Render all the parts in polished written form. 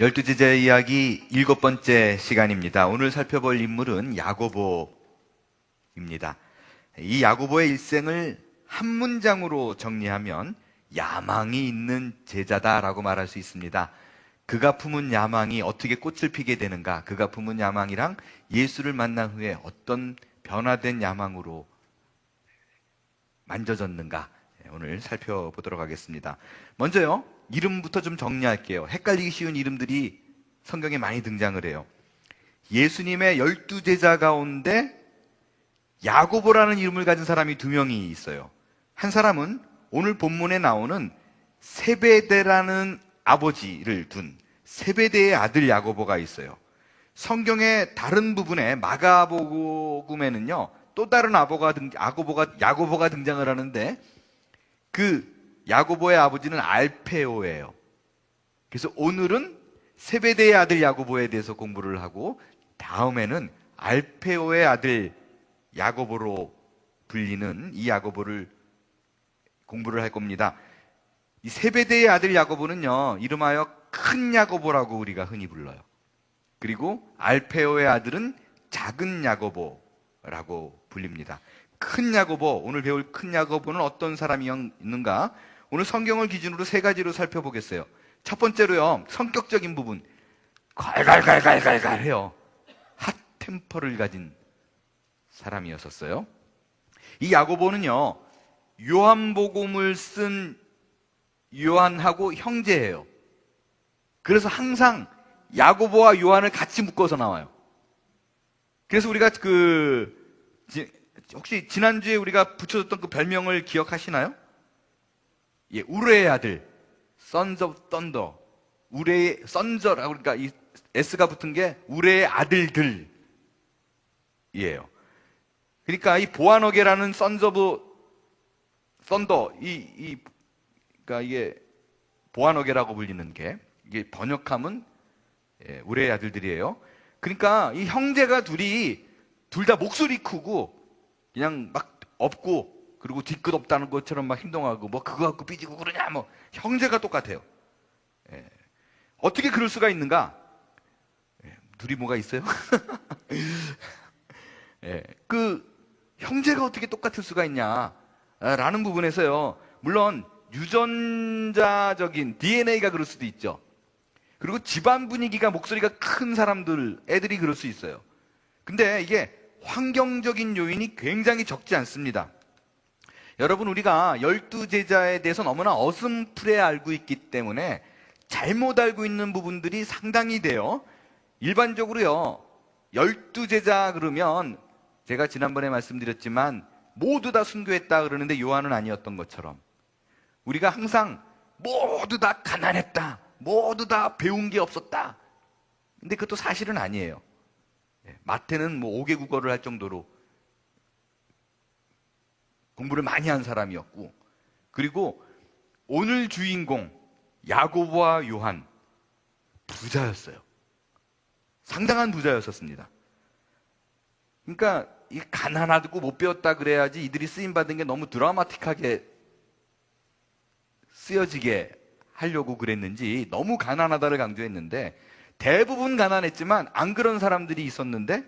열두 제자의 이야기 7번째 시간입니다. 오늘 살펴볼 인물은 야고보입니다. 이 야고보의 일생을 한 문장으로 정리하면 야망이 있는 제자다라고 말할 수 있습니다. 그가 품은 야망이 어떻게 꽃을 피게 되는가, 그가 품은 야망이랑 예수를 만난 후에 어떤 변화된 야망으로 만져졌는가, 오늘 살펴보도록 하겠습니다. 먼저요, 이름부터 좀 정리할게요. 헷갈리기 쉬운 이름들이 성경에 많이 등장을 해요. 예수님의 12제자 가운데 야고보라는 이름을 가진 사람이 2명이 있어요. 한 사람은 오늘 본문에 나오는 세베대라는 아버지를 둔 세베대의 아들 야고보가 있어요. 성경의 다른 부분에 마가복음에는요, 또 다른 야고보가 등장을 하는데 그 야고보의 아버지는 알페오예요. 그래서 오늘은 세베대의 아들 야고보에 대해서 공부를 하고, 다음에는 알페오의 아들 야고보로 불리는 이 야고보를 공부를 할 겁니다. 이 세베대의 아들 야고보는요, 이름하여 큰 야고보라고 우리가 흔히 불러요. 그리고 알페오의 아들은 작은 야고보라고 불립니다. 큰 야고보, 오늘 배울 큰 야고보는 어떤 사람이었는가? 오늘 성경을 기준으로 3가지로 살펴보겠어요. 첫 번째로요, 성격적인 부분. 갈갈갈갈갈갈 해요. 핫템퍼를 가진 사람이었었어요. 이 야고보는요, 요한복음을 쓴 요한하고 형제예요. 그래서 항상 야고보와 요한을 같이 묶어서 나와요. 그래서 우리가 혹시 지난주에 우리가 붙여줬던 그 별명을 기억하시나요? 예, 우레의 아들, Sons of Thunder. 우레의 선저라고, 그러니까 이 S가 붙은 게 우레의 아들들이에요. 그러니까 이 보아너게라는 Sons of Thunder, 그러니까 이게 보아너게라고 불리는 게, 이게 번역하면 우레의 아들들이에요. 그러니까 이 형제가 둘이 둘 다 목소리 크고 그냥 막 없고, 그리고 뒤끝 없다는 것처럼 막 행동하고, 뭐 그거 갖고 삐지고 그러냐, 뭐 형제가 똑같아요. 어떻게 그럴 수가 있는가? 둘이 뭐가 있어요? 그 형제가 어떻게 똑같을 수가 있냐 라는 부분에서요, 물론 유전자적인 DNA가 그럴 수도 있죠. 그리고 집안 분위기가, 목소리가 큰 사람들, 애들이 그럴 수 있어요. 근데 이게 환경적인 요인이 굉장히 적지 않습니다. 여러분, 우리가 12제자에 대해서 너무나 어슴푸레 알고 있기 때문에 잘못 알고 있는 부분들이 상당히 돼요. 일반적으로요, 12제자 그러면 제가 지난번에 말씀드렸지만 모두 다 순교했다 그러는데 요한은 아니었던 것처럼, 우리가 항상 모두 다 가난했다, 모두 다 배운 게 없었다. 근데 그것도 사실은 아니에요. 마태는 뭐 5개 국어를 할 정도로 공부를 많이 한 사람이었고, 그리고 오늘 주인공 야고보와 요한 부자였어요. 상당한 부자였었습니다. 그러니까 이 가난하고 못 배웠다 그래야지 이들이 쓰임 받은 게 너무 드라마틱하게 쓰여지게 하려고 그랬는지 너무 가난하다를 강조했는데, 대부분 가난했지만 안 그런 사람들이 있었는데,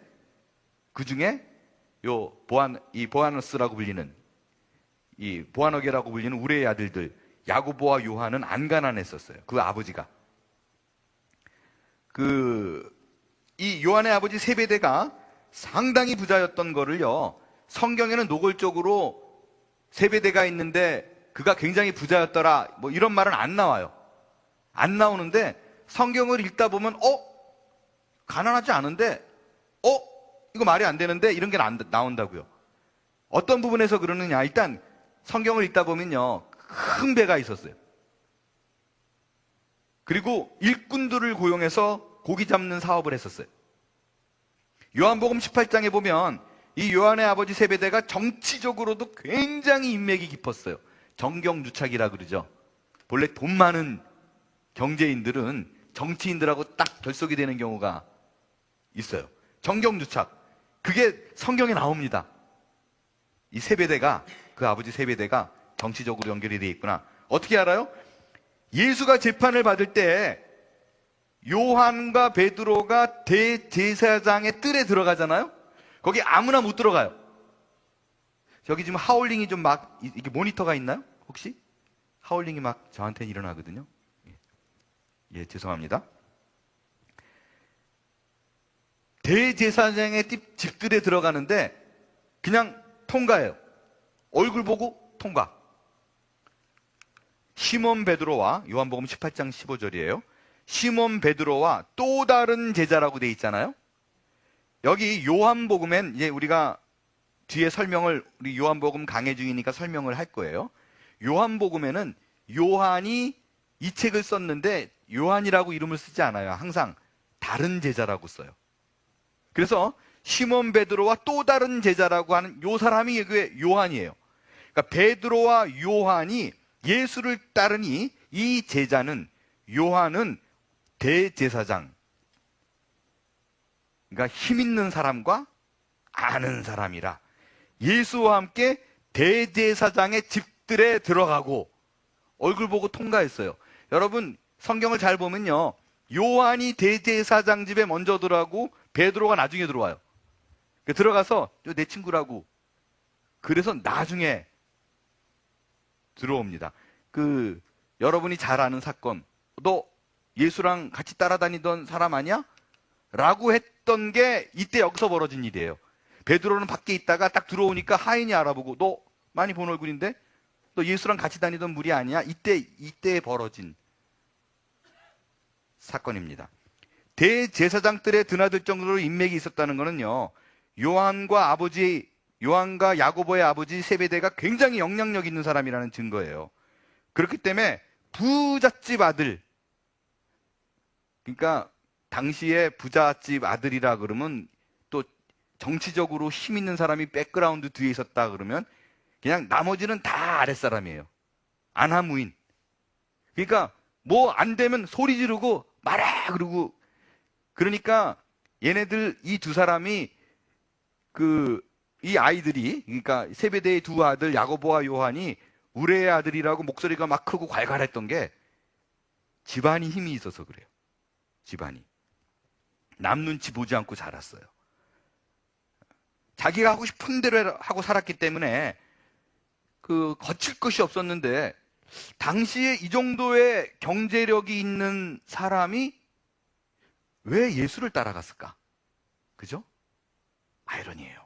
그 중에 이 보아너스라고 불리는, 이 보아너게라고 불리는 우레의 아들들 야고보와 요한은 안 가난했었어요. 그 아버지가, 이 요한의 아버지 세베대가 상당히 부자였던 거를요, 성경에는 노골적으로 세베대가 있는데 그가 굉장히 부자였더라, 뭐 이런 말은 안 나와요. 안 나오는데 성경을 읽다 보면 가난하지 않은데 이거 말이 안 되는데, 이런 게 나온다고요. 어떤 부분에서 그러느냐, 일단 성경을 읽다 보면요, 큰 배가 있었어요. 그리고 일꾼들을 고용해서 고기 잡는 사업을 했었어요. 요한복음 18장에 보면 이 요한의 아버지 세베대가 정치적으로도 굉장히 인맥이 깊었어요. 정경유착이라 그러죠. 본래 돈 많은 경제인들은 정치인들하고 딱 결속이 되는 경우가 있어요. 정경유착. 그게 성경에 나옵니다. 이 세베대가, 그 아버지 세베대가 정치적으로 연결이 되어 있구나. 어떻게 알아요? 예수가 재판을 받을 때 요한과 베드로가 대제사장의 뜰에 들어가잖아요. 거기 아무나 못 들어가요. 여기 지금 하울링이 좀 막 이게 모니터가 있나요? 혹시? 하울링이 막 저한테는 일어나거든요. 예, 죄송합니다. 대제사장의 집들에 들어가는데 그냥 통과해요. 얼굴 보고 통과. 시몬 베드로와 요한복음 18장 15절이에요. 시몬 베드로와 또 다른 제자라고 돼 있잖아요. 여기 요한복음엔 이제 우리가 뒤에 설명을 우리 요한복음 강해 중이니까 설명을 할 거예요. 요한복음에는 요한이 이 책을 썼는데 요한이라고 이름을 쓰지 않아요. 항상 다른 제자라고 써요. 그래서 시몬 베드로와 또 다른 제자라고 하는 요 사람이 여기 요한이에요. 그러니까 베드로와 요한이 예수를 따르니 이 제자는 요한은 대제사장, 그러니까 힘 있는 사람과 아는 사람이라 예수와 함께 대제사장의 집들에 들어가고 얼굴 보고 통과했어요. 여러분 성경을 잘 보면요, 요한이 대제사장 집에 먼저 들어가고 베드로가 나중에 들어와요. 들어가서 내 친구라고, 그래서 나중에 들어옵니다. 여러분이 잘 아는 사건, 너 예수랑 같이 따라다니던 사람 아니야? 라고 했던 게 이때 여기서 벌어진 일이에요. 베드로는 밖에 있다가 딱 들어오니까 하인이 알아보고, 너 많이 본 얼굴인데? 너 예수랑 같이 다니던 무리 아니야? 이때 벌어진 사건입니다. 대제사장들에 드나들 정도로 인맥이 있었다는 것은요, 요한과 야고보의 아버지 세베대가 굉장히 영향력 있는 사람이라는 증거예요. 그렇기 때문에 부잣집 아들, 그러니까 당시에 부잣집 아들이라 그러면 또 정치적으로 힘 있는 사람이 백그라운드 뒤에 있었다 그러면 그냥 나머지는 다 아랫사람이에요. 안하무인. 그러니까 뭐 안 되면 소리 지르고 말해 그러고, 그러니까 얘네들 이 두 사람이 이 아이들이, 그러니까 세베대의 두 아들 야고보와 요한이 우레의 아들이라고 목소리가 막 크고 괄괄했던 게 집안이 힘이 있어서 그래요. 집안이 남 눈치 보지 않고 자랐어요. 자기가 하고 싶은 대로 하고 살았기 때문에 거칠 것이 없었는데, 당시에 이 정도의 경제력이 있는 사람이 왜 예수를 따라갔을까? 그죠? 아이러니예요.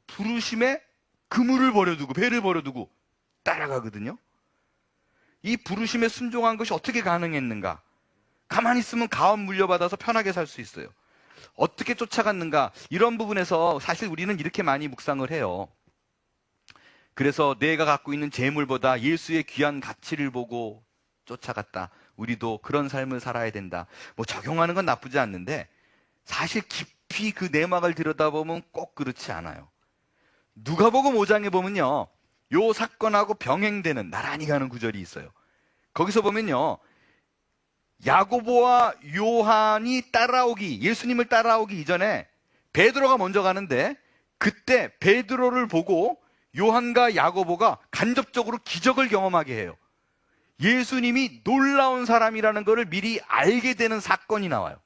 부르심에 그물을 버려두고 배를 버려두고 따라가거든요. 이 부르심에 순종한 것이 어떻게 가능했는가? 가만히 있으면 가업 물려받아서 편하게 살 수 있어요. 어떻게 쫓아갔는가? 이런 부분에서 사실 우리는 이렇게 많이 묵상을 해요. 그래서 내가 갖고 있는 재물보다 예수의 귀한 가치를 보고 쫓아갔다. 우리도 그런 삶을 살아야 된다. 뭐 적용하는 건 나쁘지 않는데 사실 깊이 그 내막을 들여다보면 꼭 그렇지 않아요. 누가복음 5장에 보면요, 요 사건하고 병행되는 나란히 가는 구절이 있어요. 거기서 보면요, 야고보와 요한이 예수님을 따라오기 이전에 베드로가 먼저 가는데, 그때 베드로를 보고 요한과 야고보가 간접적으로 기적을 경험하게 해요. 예수님이 놀라운 사람이라는 것을 미리 알게 되는 사건이 나와요.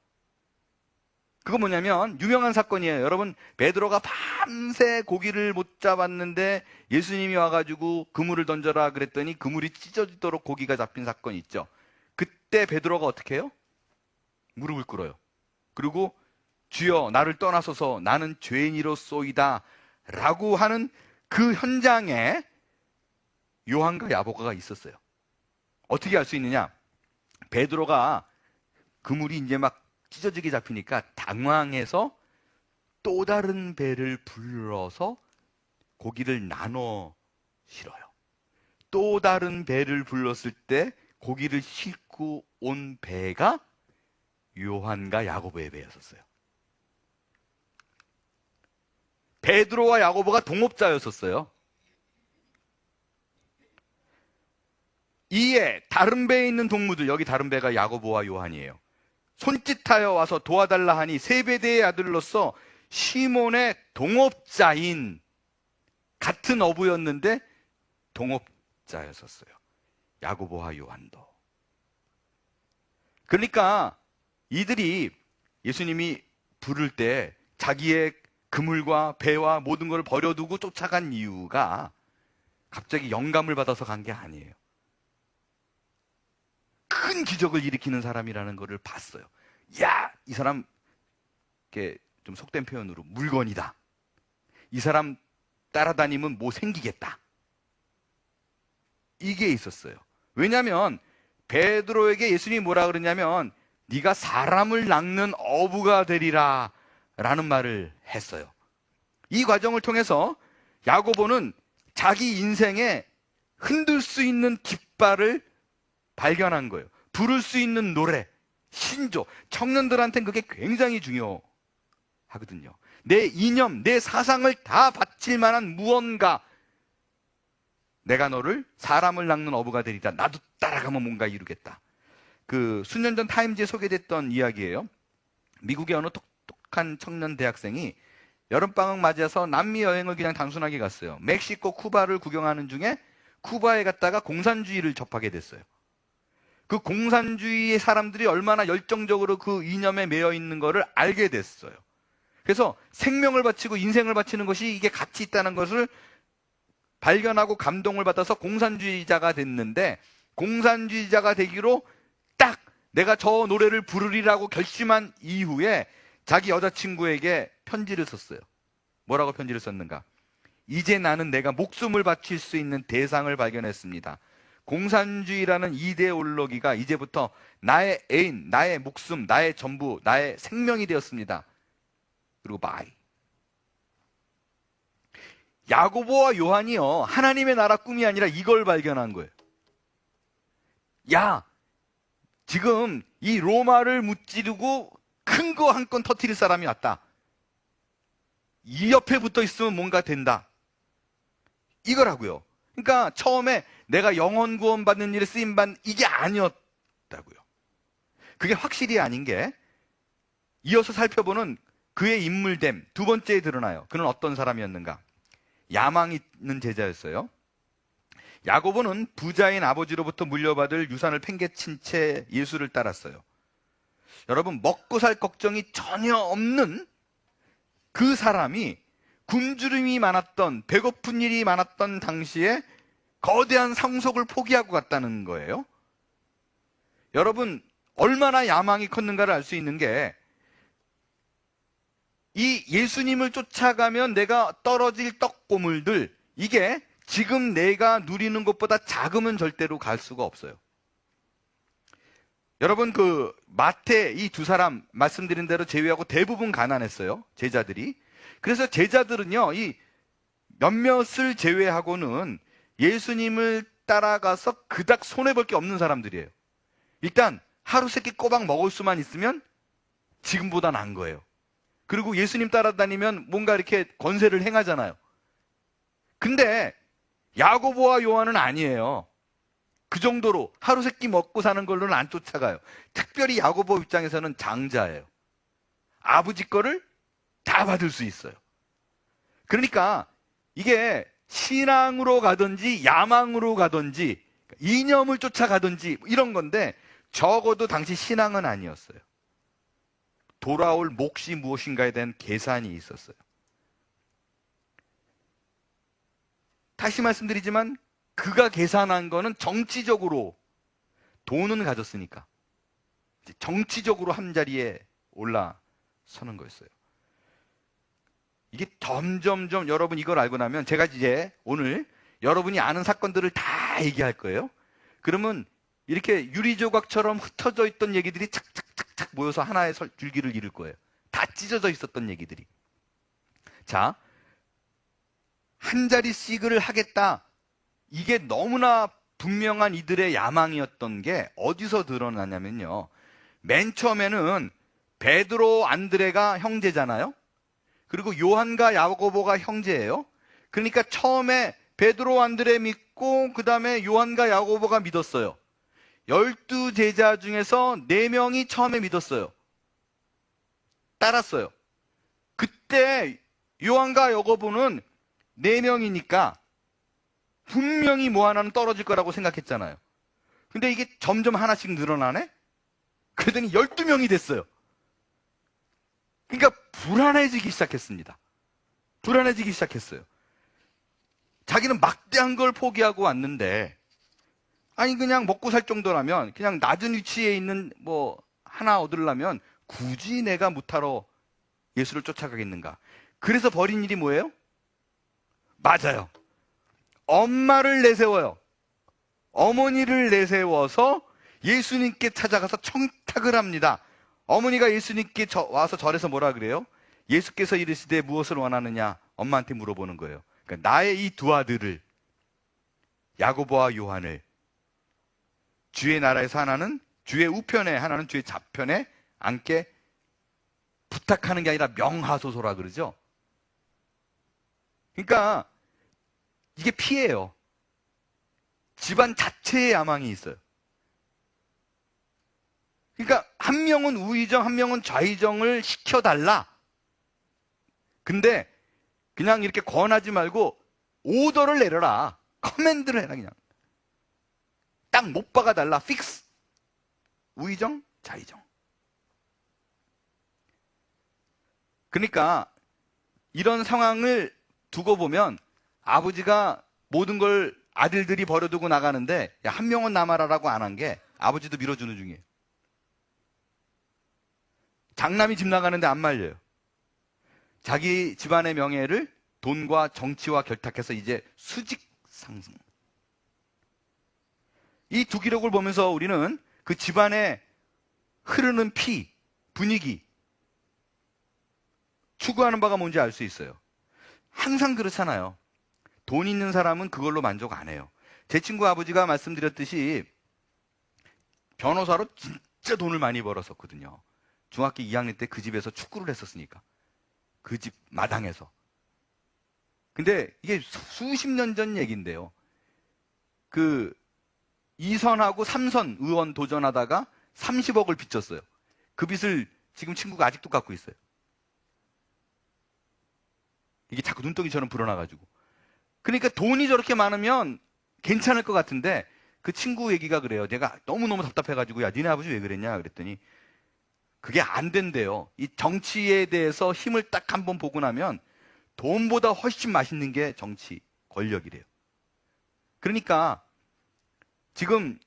그거 뭐냐면 유명한 사건이에요. 여러분, 베드로가 밤새 고기를 못 잡았는데 예수님이 와가지고 그물을 던져라 그랬더니 그물이 찢어지도록 고기가 잡힌 사건이 있죠. 그때 베드로가 어떻게 해요? 무릎을 꿇어요. 그리고 주여 나를 떠나소서 나는 죄인이로소이다 라고 하는 그 현장에 요한과 야고보가 있었어요. 어떻게 알 수 있느냐? 베드로가 그물이 이제 막 찢어지게 잡히니까 당황해서 또 다른 배를 불러서 고기를 나눠 실어요. 또 다른 배를 불렀을 때 고기를 싣고 온 배가 요한과 야고보의 배였었어요. 베드로와 야고보가 동업자였었어요. 이에 다른 배에 있는 동무들, 여기 다른 배가 야고보와 요한이에요. 손짓하여 와서 도와달라 하니 세베대의 아들로서 시몬의 동업자인, 같은 어부였는데 동업자였었어요. 야고보와 요한도. 그러니까 이들이 예수님이 부를 때 자기의 그물과 배와 모든 걸 버려두고 쫓아간 이유가 갑자기 영감을 받아서 간 게 아니에요. 큰 기적을 일으키는 사람이라는 것을 봤어요. 야, 이 사람, 이렇게 좀 속된 표현으로 물건이다. 이 사람 따라다니면 뭐 생기겠다. 이게 있었어요. 왜냐하면 베드로에게 예수님이 뭐라 그러냐면 네가 사람을 낚는 어부가 되리라 라는 말을 했어요. 이 과정을 통해서 야고보는 자기 인생에 흔들 수 있는 깃발을 발견한 거예요. 부를 수 있는 노래, 신조. 청년들한테는 그게 굉장히 중요하거든요. 내 이념, 내 사상을 다 바칠 만한 무언가. 내가 너를 사람을 낚는 어부가 되리라. 나도 따라가면 뭔가 이루겠다. 그 수년 전 타임지에 소개됐던 이야기예요. 미국의 어느 똑똑한 청년 대학생이 여름방학 맞이해서 남미 여행을 그냥 단순하게 갔어요. 멕시코, 쿠바를 구경하는 중에 쿠바에 갔다가 공산주의를 접하게 됐어요. 그 공산주의의 사람들이 얼마나 열정적으로 그 이념에 매여 있는 것을 알게 됐어요. 그래서 생명을 바치고 인생을 바치는 것이 이게 가치 있다는 것을 발견하고 감동을 받아서 공산주의자가 됐는데, 공산주의자가 되기로 딱 내가 저 노래를 부르리라고 결심한 이후에 자기 여자친구에게 편지를 썼어요. 뭐라고 편지를 썼는가? 이제 나는 내가 목숨을 바칠 수 있는 대상을 발견했습니다. 공산주의라는 이데올로기가 이제부터 나의 애인, 나의 목숨, 나의 전부, 나의 생명이 되었습니다. 그리고 바이. 야고보와 요한이요, 하나님의 나라 꿈이 아니라 이걸 발견한 거예요. 야, 지금 이 로마를 무찌르고 큰 거 한 건 터뜨릴 사람이 왔다. 이 옆에 붙어 있으면 뭔가 된다. 이거라고요. 그러니까 처음에 내가 영혼 구원 받는 일에 쓰임 받는 이게 아니었다고요. 그게 확실히 아닌 게 이어서 살펴보는 그의 인물됨 두 번째에 드러나요. 그는 어떤 사람이었는가? 야망 있는 제자였어요. 야고보는 부자인 아버지로부터 물려받을 유산을 팽개친 채 예수를 따랐어요. 여러분, 먹고 살 걱정이 전혀 없는 그 사람이 굶주림이 많았던, 배고픈 일이 많았던 당시에 거대한 상속을 포기하고 갔다는 거예요. 여러분, 얼마나 야망이 컸는가를 알 수 있는 게, 이 예수님을 쫓아가면 내가 떨어질 떡고물들, 이게 지금 내가 누리는 것보다 작으면 절대로 갈 수가 없어요. 여러분, 그 마태 이 두 사람 말씀드린 대로 제외하고 대부분 가난했어요, 제자들이. 그래서 제자들은요, 이 몇몇을 제외하고는 예수님을 따라가서 그닥 손해볼 게 없는 사람들이에요. 일단 하루 세 끼 꼬박 먹을 수만 있으면 지금보다 나은 거예요. 그리고 예수님 따라다니면 뭔가 이렇게 권세를 행하잖아요. 근데 야고보와 요한은 아니에요. 그 정도로 하루 세 끼 먹고 사는 걸로는 안 쫓아가요. 특별히 야고보 입장에서는 장자예요. 아버지 거를 다 받을 수 있어요. 그러니까 이게 신앙으로 가든지 야망으로 가든지 이념을 쫓아가든지 이런 건데, 적어도 당시 신앙은 아니었어요. 돌아올 몫이 무엇인가에 대한 계산이 있었어요. 다시 말씀드리지만 그가 계산한 거는 정치적으로 돈은 가졌으니까 정치적으로 한 자리에 올라서는 거였어요. 이게 점점점 여러분 이걸 알고 나면 제가 이제 오늘 여러분이 아는 사건들을 다 얘기할 거예요. 그러면 이렇게 유리조각처럼 흩어져 있던 얘기들이 착착착착 모여서 하나의 줄기를 이룰 거예요. 다 찢어져 있었던 얘기들이. 자, 한 자리씩을 하겠다. 이게 너무나 분명한 이들의 야망이었던 게 어디서 드러나냐면요, 맨 처음에는 베드로, 안드레가 형제잖아요. 그리고 요한과 야고보가 형제예요. 그러니까 처음에 베드로, 안드레 믿고 그 다음에 요한과 야고보가 믿었어요. 12제자 중에서 4명이 처음에 믿었어요. 따랐어요. 그때 요한과 야고보는 4명이니까 분명히 뭐 하나는 떨어질 거라고 생각했잖아요. 근데 이게 점점 하나씩 늘어나네? 그러더니 12명이 됐어요. 그러니까 불안해지기 시작했습니다. 불안해지기 시작했어요. 자기는 막대한 걸 포기하고 왔는데, 아니 그냥 먹고 살 정도라면, 그냥 낮은 위치에 있는 뭐 하나 얻으려면 굳이 내가 무타로 예수를 쫓아가겠는가. 그래서 벌인 일이 뭐예요? 맞아요. 엄마를 내세워요. 어머니를 내세워서 예수님께 찾아가서 청탁을 합니다. 어머니가 예수님께 와서 절에서 뭐라 그래요? 예수께서 이르시되 무엇을 원하느냐? 엄마한테 물어보는 거예요. 그러니까 나의 이 두 아들을, 야고보와 요한을, 주의 나라에서 하나는 주의 우편에, 하나는 주의 좌편에 앉게 부탁하는 게 아니라 명하소서라 그러죠. 그러니까 이게 피해요. 집안 자체에 야망이 있어요. 그러니까 한 명은 우의정, 한 명은 좌의정을 시켜달라. 근데 그냥 이렇게 권하지 말고 오더를 내려라. 커맨드를 해라. 그냥 딱 못 박아달라. 픽스. 우의정, 좌의정. 그러니까 이런 상황을 두고 보면 아버지가 모든 걸 아들들이 버려두고 나가는데, 야, 한 명은 남아라라고 안 한 게 아버지도 밀어주는 중이에요. 장남이 집 나가는데 안 말려요. 자기 집안의 명예를 돈과 정치와 결탁해서 이제 수직 상승. 이 두 기록을 보면서 우리는 그 집안에 흐르는 피, 분위기, 추구하는 바가 뭔지 알 수 있어요. 항상 그렇잖아요. 돈 있는 사람은 그걸로 만족 안 해요. 제 친구 아버지가 말씀드렸듯이 변호사로 진짜 돈을 많이 벌었었거든요. 중학교 2학년 때 그 집에서 축구를 했었으니까. 그 집 마당에서. 근데 이게 수십 년 전 얘기인데요. 그 2선하고 3선 의원 도전하다가 30억을 빚졌어요. 그 빚을 지금 친구가 아직도 갖고 있어요. 이게 자꾸 눈덩이처럼 불어나가지고. 그러니까 돈이 저렇게 많으면 괜찮을 것 같은데, 그 친구 얘기가 그래요. 내가 너무너무 답답해가지고, 야, 니네 아버지 왜 그랬냐? 그랬더니 그게 안 된대요. 이 정치에 대해서 힘을 딱 한번 보고 나면 돈보다 훨씬 맛있는 게 정치, 권력이래요. 그러니까 지금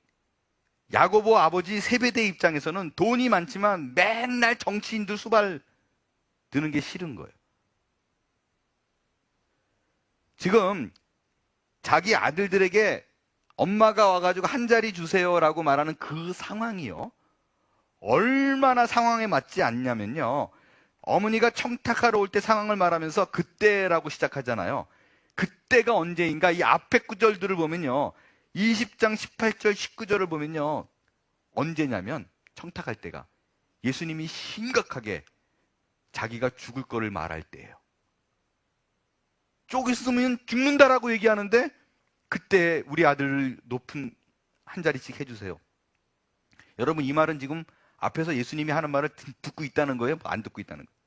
야고보 아버지 세베대 입장에서는 돈이 많지만 맨날 정치인들 수발 드는 게 싫은 거예요. 지금 자기 아들들에게 엄마가 와가지고 한 자리 주세요라고 말하는 그 상황이요. 얼마나 상황에 맞지 않냐면요. 어머니가 청탁하러 올 때 상황을 말하면서 그때라고 시작하잖아요. 그때가 언제인가? 이 앞에 구절들을 보면요. 20장 18절 19절을 보면요. 언제냐면 청탁할 때가 예수님이 심각하게 자기가 죽을 거를 말할 때예요. 쪽 있으면 죽는다라고 얘기하는데 그때 우리 아들을 높은 한 자리씩 해주세요. 여러분, 이 말은 지금 앞에서 예수님이 하는 말을 듣고 있다는 거예요? 안 듣고 있다는 거예요?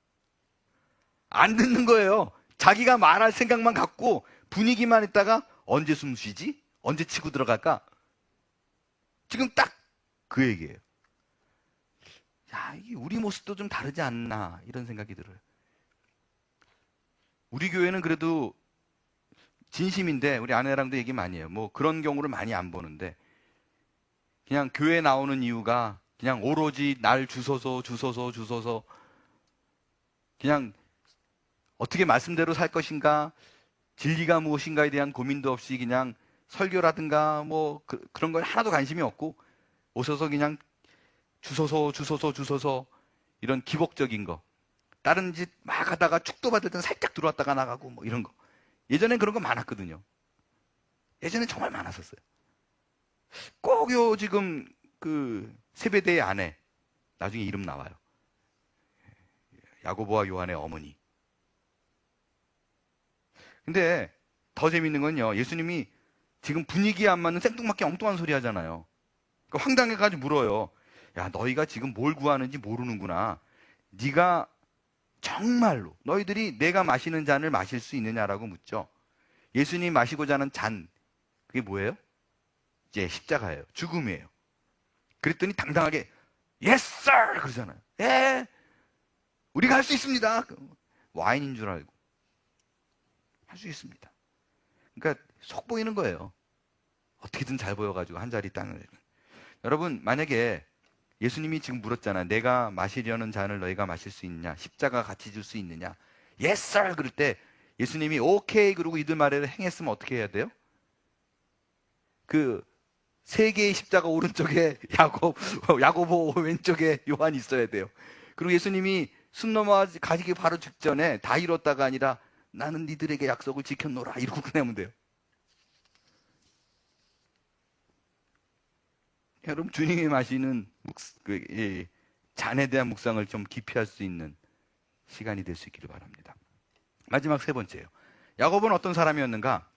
안 듣는 거예요. 자기가 말할 생각만 갖고 분위기만 있다가 언제 숨 쉬지? 언제 치고 들어갈까? 지금 딱 그 얘기예요. 야, 이게 우리 모습도 좀 다르지 않나 이런 생각이 들어요. 우리 교회는 그래도 진심인데 우리 아내랑도 얘기 많이 해요. 뭐 그런 경우를 많이 안 보는데 그냥 교회 나오는 이유가 그냥 오로지 날 주소서 그냥 어떻게 말씀대로 살 것인가, 진리가 무엇인가에 대한 고민도 없이 그냥 설교라든가 뭐 그런 걸 하나도 관심이 없고 오셔서 그냥 주소서 이런 기복적인 거. 다른 짓 막 하다가 축도 받을 땐 살짝 들어왔다가 나가고 뭐 이런 거. 예전엔 그런 거 많았거든요. 예전엔 정말 많았었어요. 꼭 요 지금 그 세베대의 아내, 나중에 이름 나와요. 야고보와 요한의 어머니. 근데 더 재밌는 건요. 예수님이 지금 분위기에 안 맞는 생뚱맞게 엉뚱한 소리 하잖아요. 그러니까 황당해가지고 물어요. 야, 너희가 지금 뭘 구하는지 모르는구나. 네가 정말로 너희들이 내가 마시는 잔을 마실 수 있느냐라고 묻죠. 예수님이 마시고자 하는 잔, 그게 뭐예요? 이제 십자가예요. 죽음이에요. 그랬더니 당당하게 Yes, sir! 그러잖아요. 예, 우리가 할 수 있습니다. 와인인 줄 알고. 할 수 있습니다. 그러니까 속 보이는 거예요. 어떻게든 잘 보여가지고 한 자리 땅을. 여러분, 만약에 예수님이 지금 물었잖아. 내가 마시려는 잔을 너희가 마실 수 있느냐? 십자가 같이 줄 수 있느냐? Yes, sir! 그럴 때 예수님이 오케이 그러고 이들 말을 행했으면 어떻게 해야 돼요? 그 세 개의 십자가 오른쪽에 야고보 왼쪽에 요한이 있어야 돼요. 그리고 예수님이 숨 넘어가기 바로 직전에 다 이뤘다가 아니라 나는 니들에게 약속을 지켰노라 이러고 끝내면 돼요. 여러분, 주님이 마시는 잔에 대한 묵상을 좀 깊이 할 수 있는 시간이 될 수 있기를 바랍니다. 마지막 세 번째예요. 야고보는 어떤 사람이었는가?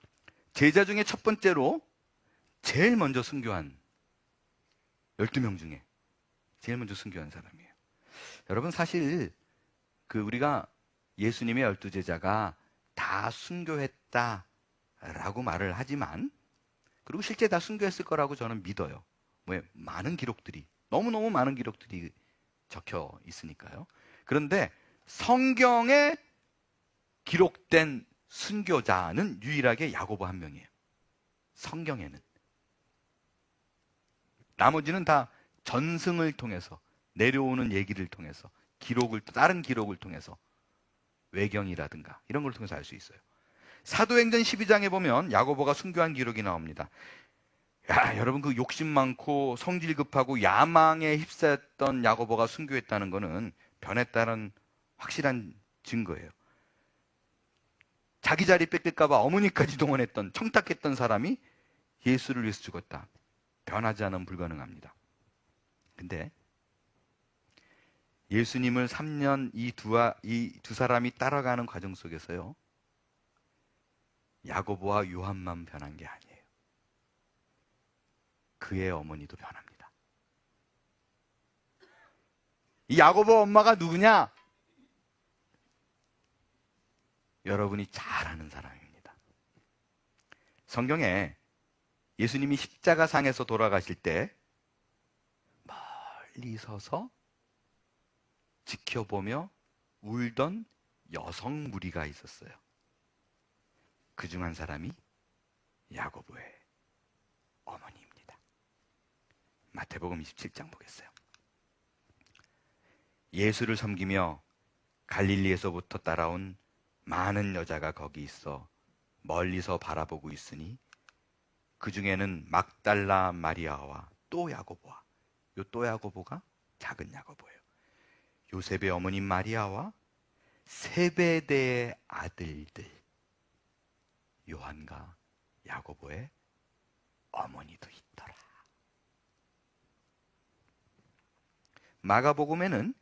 제자 중에 첫 번째로 제일 먼저 순교한 12명 중에 제일 먼저 순교한 사람이에요. 여러분, 사실 우리가 예수님의 12제자가 다 순교했다라고 말을 하지만, 그리고 실제 다 순교했을 거라고 저는 믿어요. 왜? 많은 기록들이, 너무너무 많은 기록들이 적혀 있으니까요. 그런데 성경에 기록된 순교자는 유일하게 야고보 한 명이에요. 성경에는. 나머지는 다 전승을 통해서, 내려오는 얘기를 통해서, 다른 기록을 통해서, 외경이라든가 이런 걸 통해서 알 수 있어요. 사도행전 12장에 보면 야고보가 순교한 기록이 나옵니다. 야, 여러분, 그 욕심 많고 성질 급하고 야망에 휩싸였던 야고보가 순교했다는 것은 변에 따른 확실한 증거예요. 자기 자리 뺏길까봐 어머니까지 동원했던, 청탁했던 사람이 예수를 위해서 죽었다. 변하지 않으면 불가능합니다. 근데 예수님을 3년 이 두 사람이 따라가는 과정 속에서요, 야고보와 요한만 변한 게 아니에요. 그의 어머니도 변합니다. 이 야고보 엄마가 누구냐? 여러분이 잘 아는 사람입니다. 성경에 예수님이 십자가상에서 돌아가실 때 멀리 서서 지켜보며 울던 여성 무리가 있었어요. 그중 한 사람이 야고보의 어머니입니다. 마태복음 27장 보겠어요. 예수를 섬기며 갈릴리에서부터 따라온 많은 여자가 거기 있어 멀리서 바라보고 있으니 그 중에는 막달라 마리아와 또 야고보와, 요 또 야고보가 작은 야고보예요. 요셉의 어머님 마리아와 세베대의 아들들 요한과 야고보의 어머니도 있더라. 마가복음에는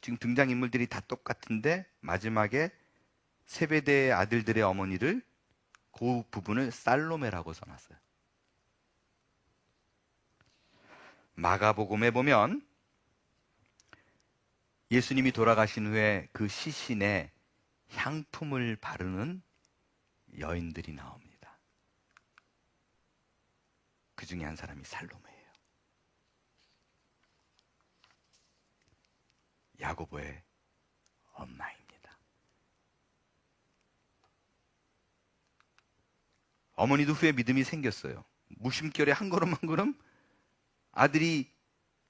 지금 등장인물들이 다 똑같은데 마지막에 세베대의 아들들의 어머니를, 그 부분을 살로메라고 써놨어요. 마가복음에 보면 예수님이 돌아가신 후에 그 시신에 향품을 바르는 여인들이 나옵니다. 그 중에 한 사람이 살로메예요. 야고보의 엄마입니다. 어머니도 후에 믿음이 생겼어요. 무심결에 한 걸음 한 걸음 아들이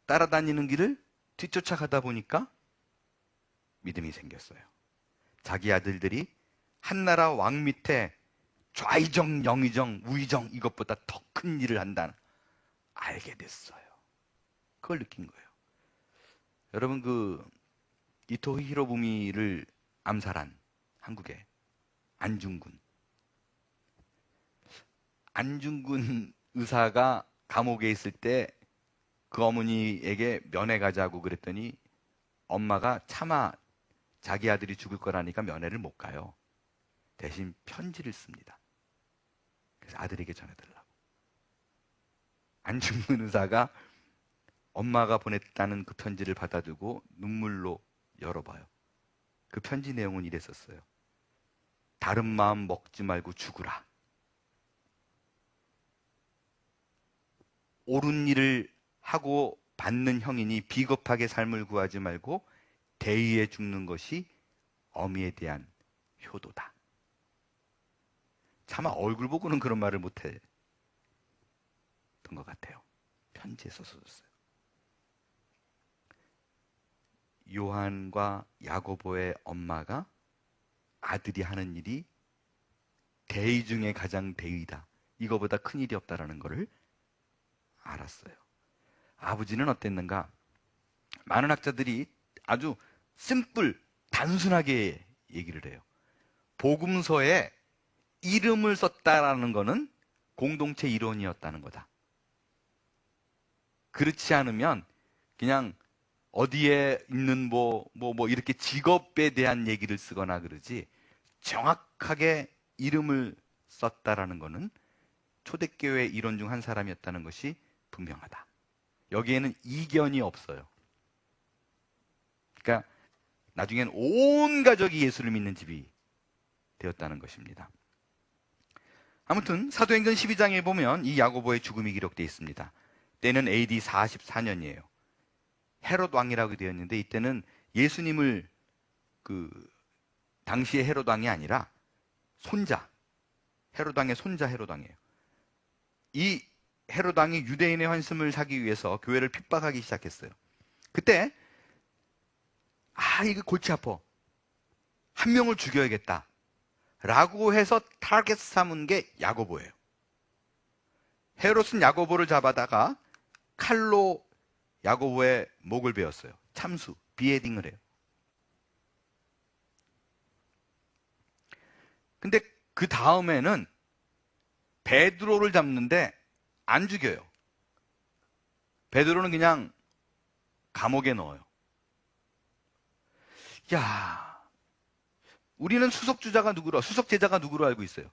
따라다니는 길을 뒤쫓아가다 보니까 믿음이 생겼어요. 자기 아들들이 한나라 왕 밑에 좌의정, 영의정, 우의정 이것보다 더 큰 일을 한다는 알게 됐어요. 그걸 느낀 거예요. 여러분, 이토 히로부미를 암살한 한국의 안중근 의사가 감옥에 있을 때 그 어머니에게 면회 가자고 그랬더니 엄마가 차마 자기 아들이 죽을 거라니까 면회를 못 가요. 대신 편지를 씁니다. 그래서 아들에게 전해달라고. 안중근 의사가 엄마가 보냈다는 그 편지를 받아두고 눈물로 열어봐요. 그 편지 내용은 이랬었어요. 다른 마음 먹지 말고 죽으라. 옳은 일을 하고 받는 형이니 비겁하게 삶을 구하지 말고 대의에 죽는 것이 어미에 대한 효도다. 차마 얼굴 보고는 그런 말을 못했던 것 같아요. 편지에 써줬어요. 요한과 야고보의 엄마가 아들이 하는 일이 대의 중에 가장 대의다. 이거보다 큰 일이 없다라는 것을 알았어요. 아버지는 어땠는가? 많은 학자들이 아주 심플, 단순하게 얘기를 해요. 복음서에 이름을 썼다라는 것은 공동체 이론이었다는 거다. 그렇지 않으면 그냥 어디에 있는 이렇게 직업에 대한 얘기를 쓰거나 그러지, 정확하게 이름을 썼다라는 것은 초대교회 이론 중 한 사람이었다는 것이 분명하다. 여기에는 이견이 없어요. 그러니까 나중엔 온 가족이 예수를 믿는 집이 되었다는 것입니다. 아무튼 사도행전 12장에 보면 이 야고보의 죽음이 기록되어 있습니다. 때는 AD 44년이에요. 헤롯 왕이라고 되어 있는데, 이때는 예수님을 당시의 헤롯 왕이 아니라 헤롯 왕의 손자 헤롯 왕이에요. 이 헤롯 왕이 유대인의 환심을 사기 위해서 교회를 핍박하기 시작했어요. 그때 이거 골치 아파, 한 명을 죽여야겠다 라고 해서 타겟 삼은 게 야고보예요. 헤롯은 야고보를 잡아다가 칼로 야고보의 목을 베었어요. 참수, 비헤딩을 해요. 근데 그 다음에는 베드로를 잡는데 안 죽여요. 베드로는 그냥 감옥에 넣어요. 야, 우리는 수석 제자가 누구로 알고 있어요?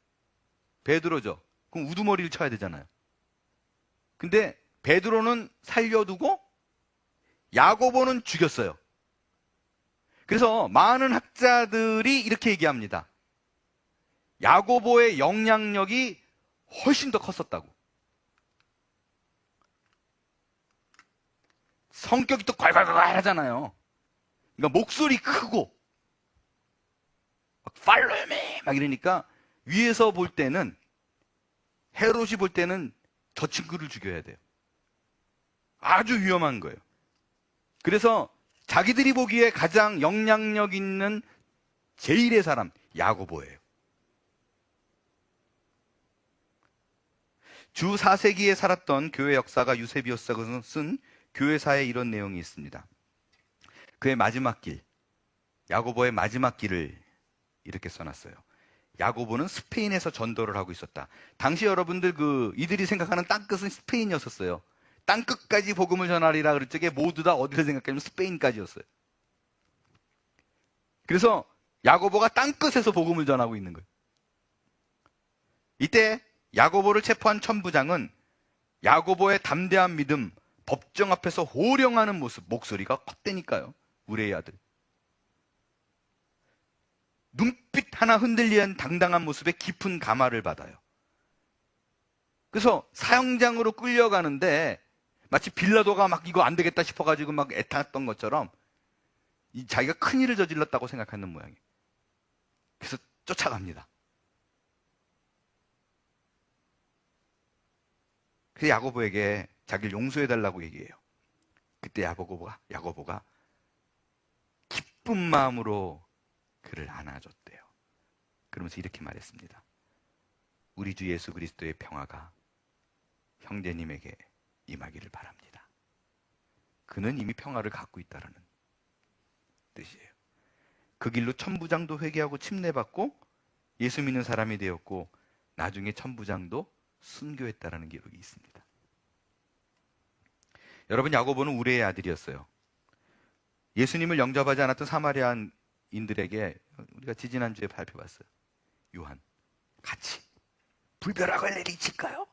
베드로죠. 그럼 우두머리를 쳐야 되잖아요. 근데 베드로는 살려두고 야고보는 죽였어요. 그래서 많은 학자들이 이렇게 얘기합니다. 야고보의 영향력이 훨씬 더 컸었다고. 성격이 또 괄괄괄 하잖아요. 그러니까 목소리 크고 팔로미 막 이러니까 위에서 볼 때는, 헤롯이 볼 때는 저 친구를 죽여야 돼요. 아주 위험한 거예요. 그래서 자기들이 보기에 가장 영향력 있는 제1의 사람, 야고보예요. 주 4세기에 살았던 교회 역사가 유세비우스가 쓴 교회사에 이런 내용이 있습니다. 그의 마지막 길, 야고보의 마지막 길을 이렇게 써놨어요. 야고보는 스페인에서 전도를 하고 있었다. 당시 여러분들 이들이 생각하는 땅끝은 스페인이었었어요. 땅끝까지 복음을 전하리라 그럴 적에 모두 다 어디를 생각하면 스페인까지였어요. 그래서 야고보가 땅끝에서 복음을 전하고 있는 거예요. 이때 야고보를 체포한 천부장은 야고보의 담대한 믿음, 법정 앞에서 호령하는 모습, 목소리가 컸다니까요. 우리의 아들. 눈빛 하나 흔들리는 당당한 모습에 깊은 감화를 받아요. 그래서 사형장으로 끌려가는데 마치 빌라도가 막 이거 안 되겠다 싶어가지고 막 애탔던 것처럼 자기가 큰일을 저질렀다고 생각하는 모양이에요. 그래서 쫓아갑니다. 그래서 야고보에게 자기를 용서해달라고 얘기해요. 그때 야고보가 기쁜 마음으로 그를 안아줬대요. 그러면서 이렇게 말했습니다. 우리 주 예수 그리스도의 평화가 형제님에게 임하기를 바랍니다. 그는 이미 평화를 갖고 있다는 뜻이에요. 그 길로 천부장도 회개하고 침례받고 예수 믿는 사람이 되었고, 나중에 천부장도 순교했다라는 기록이 있습니다. 여러분, 야고보는 우레의 아들이었어요. 예수님을 영접하지 않았던 사마리아인들에게 우리가 지지난주에 발표했어요. 요한, 같이 불벼락을 내리칠까요?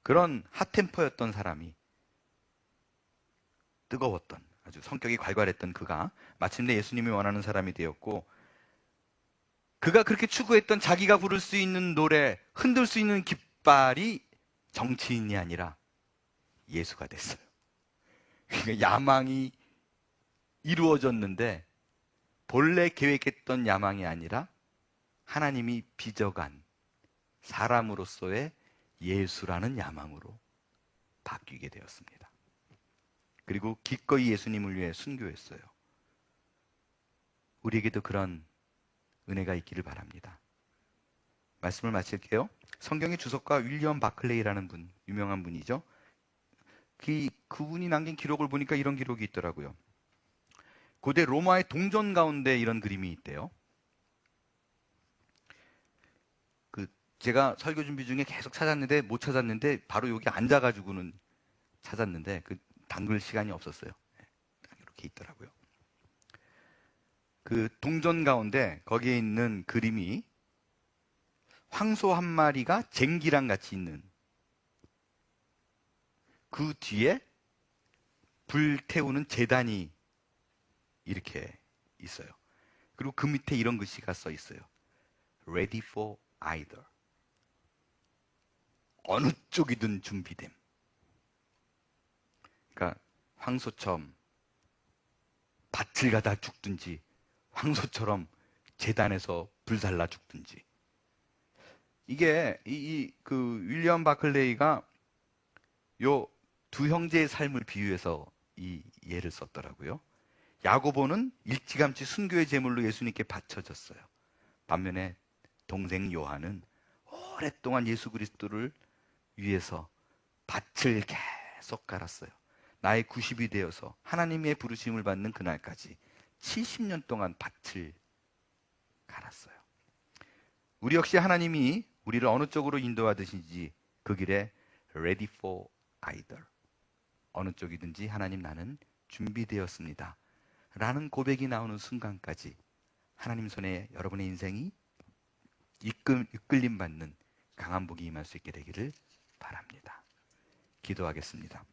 그런 핫템퍼였던 사람이, 뜨거웠던, 아주 성격이 괄괄했던 그가 마침내 예수님이 원하는 사람이 되었고, 그가 그렇게 추구했던 자기가 부를 수 있는 노래, 흔들 수 있는 깃발이 정치인이 아니라 예수가 됐어요. 그러니까 야망이 이루어졌는데 본래 계획했던 야망이 아니라 하나님이 빚어간 사람으로서의 예수라는 야망으로 바뀌게 되었습니다. 그리고 기꺼이 예수님을 위해 순교했어요. 우리에게도 그런 은혜가 있기를 바랍니다. 말씀을 마칠게요. 성경의 주석가 윌리엄 바클레이라는 분, 유명한 분이죠. 그분이 남긴 기록을 보니까 이런 기록이 있더라고요. 고대 로마의 동전 가운데 이런 그림이 있대요. 제가 설교 준비 중에 계속 찾았는데 못 찾았는데 바로 여기 앉아가지고는 찾았는데 담글 시간이 없었어요. 이렇게 있더라고요. 동전 가운데 거기에 있는 그림이 황소 한 마리가 쟁기랑 같이 있는, 그 뒤에 불 태우는 제단이 이렇게 있어요. 그리고 그 밑에 이런 글씨가 써 있어요. Ready for either. 어느 쪽이든 준비됨. 그러니까 황소처럼 밭을 가다 죽든지 황소처럼 제단에서 불살라 죽든지. 이게 그 윌리엄 바클레이가 요 두 형제의 삶을 비유해서 이 예를 썼더라고요. 야고보는 일찌감치 순교의 제물로 예수님께 바쳐졌어요. 반면에 동생 요한은 오랫동안 예수 그리스도를 위해서 밭을 계속 갈았어요. 나의 90이 되어서 하나님의 부르심을 받는 그날까지 70년 동안 밭을 갈았어요. 우리 역시 하나님이 우리를 어느 쪽으로 인도하듯인지 그 길에 ready for either. 어느 쪽이든지 하나님 나는 준비되었습니다. 라는 고백이 나오는 순간까지 하나님 손에 여러분의 인생이 이끌림 받는 강한 복이 임할 수 있게 되기를 바랍니다. 기도하겠습니다.